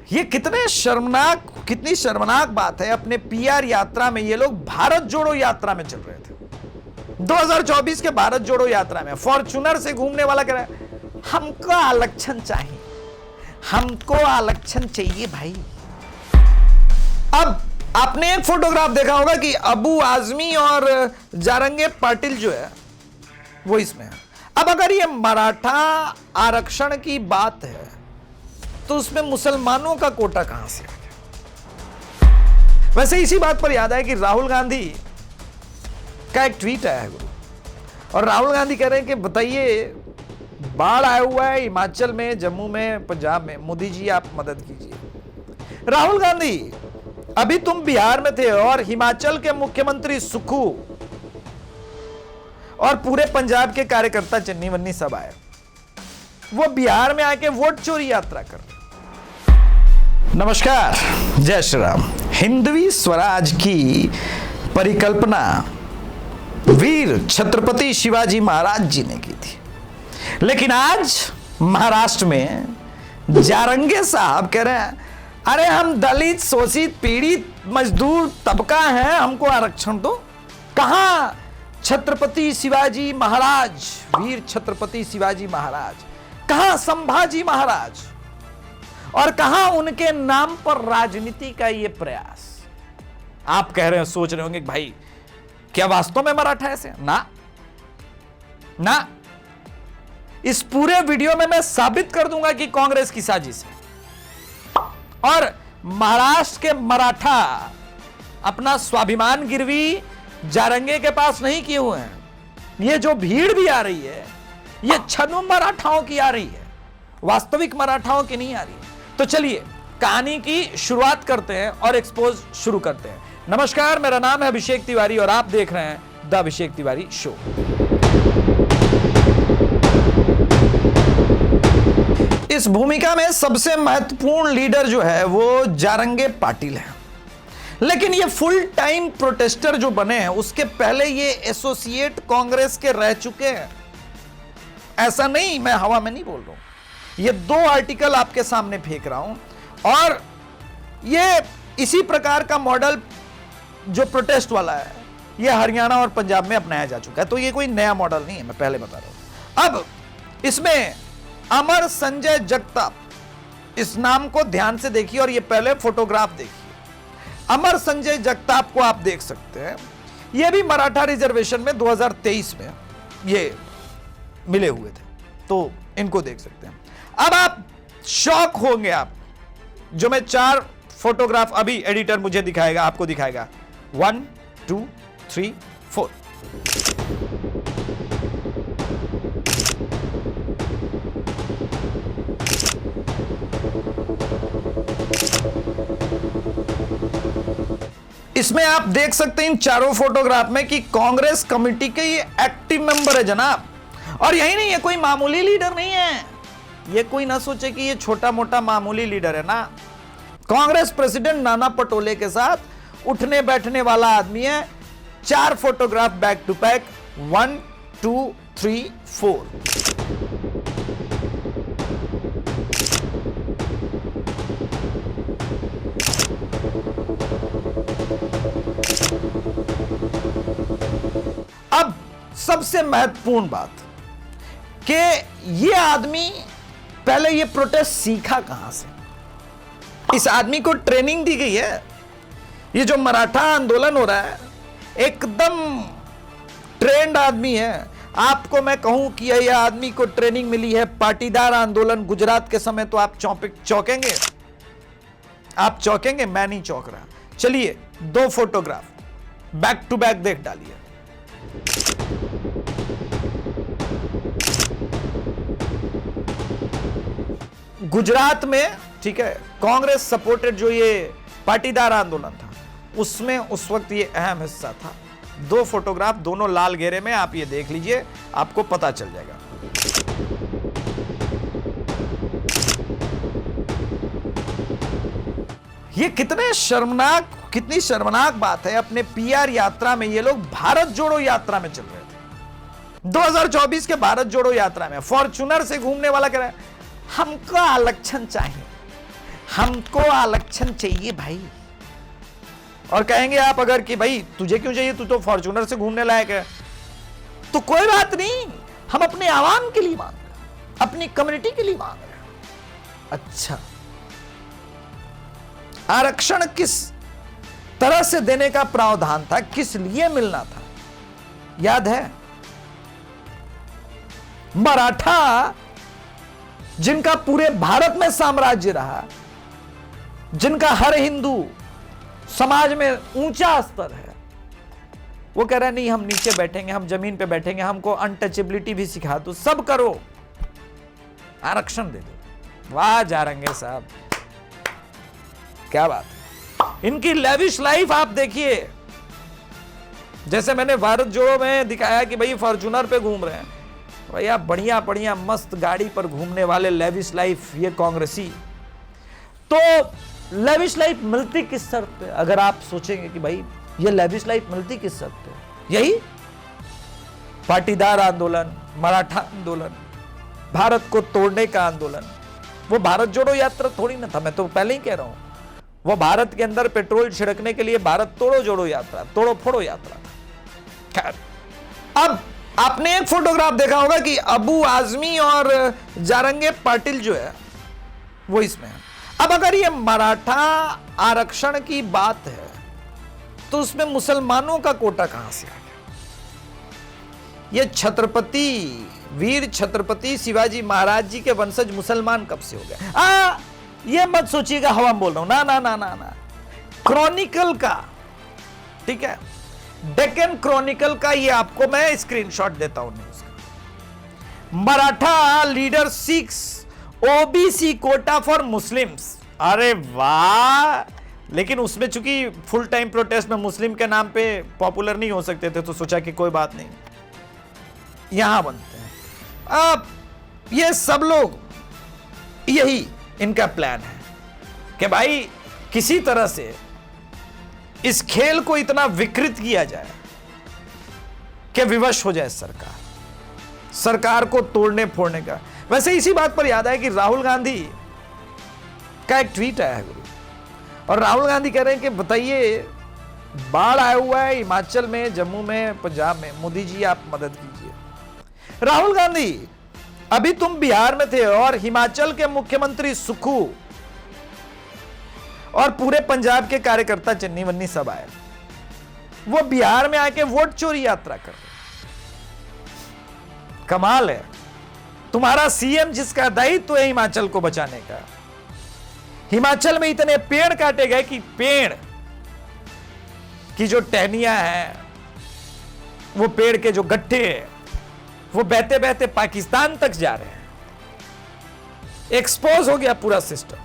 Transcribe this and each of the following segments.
ये कितनी शर्मनाक बात है। अपने पीआर यात्रा में ये लोग भारत जोड़ो यात्रा में चल रहे थे। 2024 के भारत जोड़ो यात्रा में फॉर्च्यूनर से घूमने वाला कह रहा है हमको आरक्षण चाहिए, हमको आरक्षण चाहिए भाई। अब आपने एक फोटोग्राफ देखा होगा कि अबू आजमी और जारंगे पाटिल जो है वो इसमें है। अब अगर ये मराठा आरक्षण की बात है तो उसमें मुसलमानों का कोटा कहां से आ गया? वैसे इसी बात पर याद है कि राहुल गांधी का एक ट्वीट आया है गुरु, और राहुल गांधी कह रहे हैं कि बताइए बाढ़ आया हुआ है हिमाचल में, जम्मू में, पंजाब में, मोदी जी आप मदद कीजिए। राहुल गांधी अभी तुम बिहार में थे और हिमाचल के मुख्यमंत्री सुखू और पूरे पंजाब के कार्यकर्ता चन्नी वन्नी सब आए, वो बिहार में आके वोट चोरी यात्रा कर रहे। नमस्कार, जय श्री राम। हिंदवी स्वराज की परिकल्पना वीर छत्रपति शिवाजी महाराज जी ने की थी, लेकिन आज महाराष्ट्र में जारंगे साहब कह रहे हैं अरे हम दलित, शोषित, पीड़ित, मजदूर तबका है, हमको आरक्षण दो। कहां छत्रपति शिवाजी महाराज, वीर छत्रपति शिवाजी महाराज, कहां संभाजी महाराज, और कहां उनके नाम पर राजनीति का ये प्रयास? आप कह रहे हैं, सोच रहे होंगे भाई क्या वास्तव में मराठा ऐसे? ना, इस पूरे वीडियो में मैं साबित कर दूंगा कि कांग्रेस की साजिश है और महाराष्ट्र के मराठा अपना स्वाभिमान गिरवी जारंगे के पास नहीं किए हुए हैं। ये जो भीड़ भी आ रही है ये छद्म मराठाओं की आ रही है, वास्तविक मराठाओं की नहीं आ रही है। तो चलिए कहानी की शुरुआत करते हैं और एक्सपोज शुरू करते हैं। नमस्कार, मेरा नाम है अभिषेक तिवारी और आप देख रहे हैं द अभिषेक तिवारी शो। इस भूमिका में सबसे महत्वपूर्ण लीडर जो है वो जारंगे पाटिल है, लेकिन ये फुल टाइम प्रोटेस्टर जो बने हैं उसके पहले ये एसोसिएट कांग्रेस के रह चुके हैं। ऐसा नहीं, मैं हवा में नहीं बोल रहा हूं, ये 2 आर्टिकल आपके सामने फेंक रहा हूं और ये इसी प्रकार का मॉडल जो प्रोटेस्ट वाला है ये हरियाणा और पंजाब में अपनाया जा चुका है। तो ये कोई नया मॉडल नहीं है, मैं पहले बता रहा हूं। अब इसमें अमर संजय जगताप, इस नाम को ध्यान से देखिए और ये पहले फोटोग्राफ देखिए। अमर संजय जगताप को आप देख सकते हैं, ये भी मराठा रिजर्वेशन में 2023 में ये मिले हुए थे, तो इनको देख सकते हैं। अब आप शॉक होंगे, आप जो मैं 4 फोटोग्राफ अभी एडिटर मुझे दिखाएगा, आपको दिखाएगा 1 2 3 4। इसमें आप देख सकते हैं इन चारों फोटोग्राफ में कि कांग्रेस कमेटी के ये एक्टिव मेंबर है जनाब। और यही नहीं, ये कोई मामूली लीडर नहीं है, ये कोई ना सोचे कि ये छोटा मोटा मामूली लीडर है ना। कांग्रेस प्रेसिडेंट नाना पटोले के साथ उठने बैठने वाला आदमी है। 4 फोटोग्राफ बैक टू बैक, 1 2 3 4। अब सबसे महत्वपूर्ण बात कि ये आदमी पहले ये प्रोटेस्ट सीखा कहां से? इस आदमी को ट्रेनिंग दी गई है। ये जो मराठा आंदोलन हो रहा है एकदम ट्रेंड आदमी है। आपको मैं कहूं कि यह आदमी को ट्रेनिंग मिली है पाटीदार आंदोलन गुजरात के समय, तो आप चौंकेंगे, आप चौंकेंगे, मैं नहीं चौंक रहा। चलिए 2 फोटोग्राफ बैक टू बैक देख डालिए। गुजरात में, ठीक है, कांग्रेस सपोर्टेड जो ये पाटीदार आंदोलन था उसमें उस वक्त ये अहम हिस्सा था। 2 फोटोग्राफ दोनों लाल घेरे में, आप ये देख लीजिए, आपको पता चल जाएगा। ये कितनी शर्मनाक बात है। अपने पीआर यात्रा में ये लोग भारत जोड़ो यात्रा में चल रहे थे। 2024 के भारत जोड़ो यात्रा में फॉर्च्यूनर से घूमने वाला कह रहा है हमको आरक्षण चाहिए, हमको आरक्षण चाहिए भाई। और कहेंगे आप अगर कि भाई तुझे क्यों चाहिए, तू तो फॉर्च्यूनर से घूमने लायक है, तो कोई बात नहीं, हम अपने आवाम के लिए मांग रहे हैं, अपनी कम्युनिटी के लिए मांग रहे हैं। अच्छा, आरक्षण किस तरह से देने का प्रावधान था, किस लिए मिलना था, याद है? मराठा जिनका पूरे भारत में साम्राज्य रहा, जिनका हर हिंदू समाज में ऊंचा स्तर है, वो कह रहा है नहीं हम नीचे बैठेंगे, हम जमीन पे बैठेंगे, हमको अनटचेबिलिटी भी सिखा दो, सब करो, आरक्षण दे दो। वाह जारंगे साहब, क्या बात है। इनकी लेविश लाइफ आप देखिए, जैसे मैंने भारत जोड़ो में दिखाया कि भाई फॉर्च्यूनर पे घूम रहे हैं, भैया बढ़िया बढ़िया मस्त गाड़ी पर घूमने वाले लेविश लाइफ ये कांग्रेसी। तो लेविश लाइफ मिलती किस शर्त पे? अगर आप सोचेंगे कि भाई ये लेविश लाइफ मिलती किस शर्त पे, यही पाटीदार आंदोलन, मराठा आंदोलन, भारत को तोड़ने का आंदोलन। वो भारत जोड़ो यात्रा थोड़ी ना था, मैं तो पहले ही कह रहा हूं, वो भारत के अंदर पेट्रोल छिड़कने के लिए भारत तोड़ो जोड़ो यात्रा, तोड़ो फोड़ो यात्रा था। खैर, अब आपने एक फोटोग्राफ देखा होगा कि अबू आजमी और जारंगे पाटिल जो है वो इसमें है। अब अगर ये मराठा आरक्षण की बात है तो उसमें मुसलमानों का कोटा कहां से आ गया? ये छत्रपति, वीर छत्रपति शिवाजी महाराज जी के वंशज मुसलमान कब से हो गए? ये मत सोचिएगा हवा बोल रहा हूं, ना ना ना ना ना, क्रॉनिकल का, ठीक है, डेक्कन क्रॉनिकल का ये आपको मैं स्क्रीनशॉट देता हूं न्यूज का। Maratha leader seeks OBC quota for Muslims. अरे वाह, लेकिन उसमें चूंकि फुल टाइम प्रोटेस्ट में मुस्लिम के नाम पे पॉपुलर नहीं हो सकते थे, तो सोचा कि कोई बात नहीं, यहां बनते हैं। अब ये सब लोग, यही इनका प्लान है कि भाई किसी तरह से इस खेल को इतना विकृत किया जाए कि विवश हो जाए सरकार को तोड़ने फोड़ने का। वैसे इसी बात पर याद है कि राहुल गांधी का एक ट्वीट आया है गुरु, और राहुल गांधी कह रहे हैं कि बताइए बाढ़ आया हुआ है हिमाचल में, जम्मू में, पंजाब में, मोदी जी आप मदद कीजिए। राहुल गांधी, अभी तुम बिहार में थे और हिमाचल के मुख्यमंत्री सुखू और पूरे पंजाब के कार्यकर्ता चन्नी वन्नी सब आए, वो बिहार में आके वोट चोरी यात्रा कर रहे। कमाल है, तुम्हारा सीएम जिसका दायित्व है हिमाचल को बचाने का, हिमाचल में इतने पेड़ काटे गए कि पेड़ की जो टहनियां हैं, वो पेड़ के जो गट्ठे हैं, वो बहते बहते पाकिस्तान तक जा रहे हैं। एक्सपोज हो गया पूरा सिस्टम।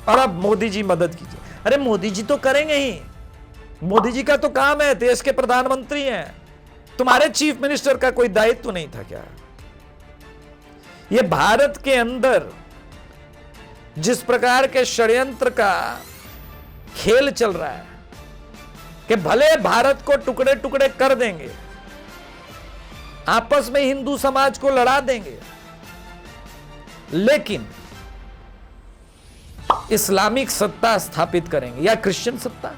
और अब मोदी जी मदद कीजिए। अरे मोदी जी तो करेंगे ही, मोदी जी का तो काम है, देश के प्रधानमंत्री हैं, तुम्हारे चीफ मिनिस्टर का कोई दायित्व तो नहीं था क्या? ये भारत के अंदर जिस प्रकार के षड्यंत्र का खेल चल रहा है कि भले भारत को टुकड़े टुकड़े कर देंगे, आपस में हिंदू समाज को लड़ा देंगे, लेकिन इस्लामिक सत्ता स्थापित करेंगे या क्रिश्चियन सत्ता,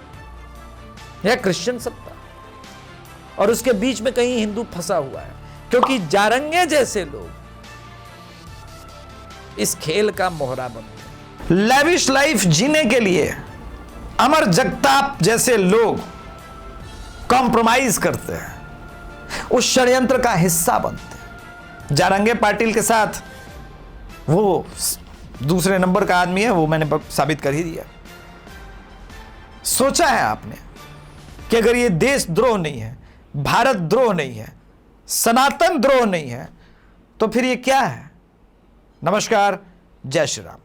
और उसके बीच में कहीं हिंदू फंसा हुआ है, क्योंकि जारंगे जैसे लोग इस खेल का मोहरा बनते हैं। लेविश लाइफ जीने के लिए अमर जगताप जैसे लोग कॉम्प्रोमाइज करते हैं, उस षड्यंत्र का हिस्सा बनते हैं। जारंगे पाटिल के साथ वो दूसरे नंबर का आदमी है, वो मैंने साबित कर ही दिया। सोचा है आपने कि अगर ये देशद्रोह नहीं है, भारत द्रोह नहीं है, सनातन द्रोह नहीं है, तो फिर ये क्या है? नमस्कार, जय श्री राम।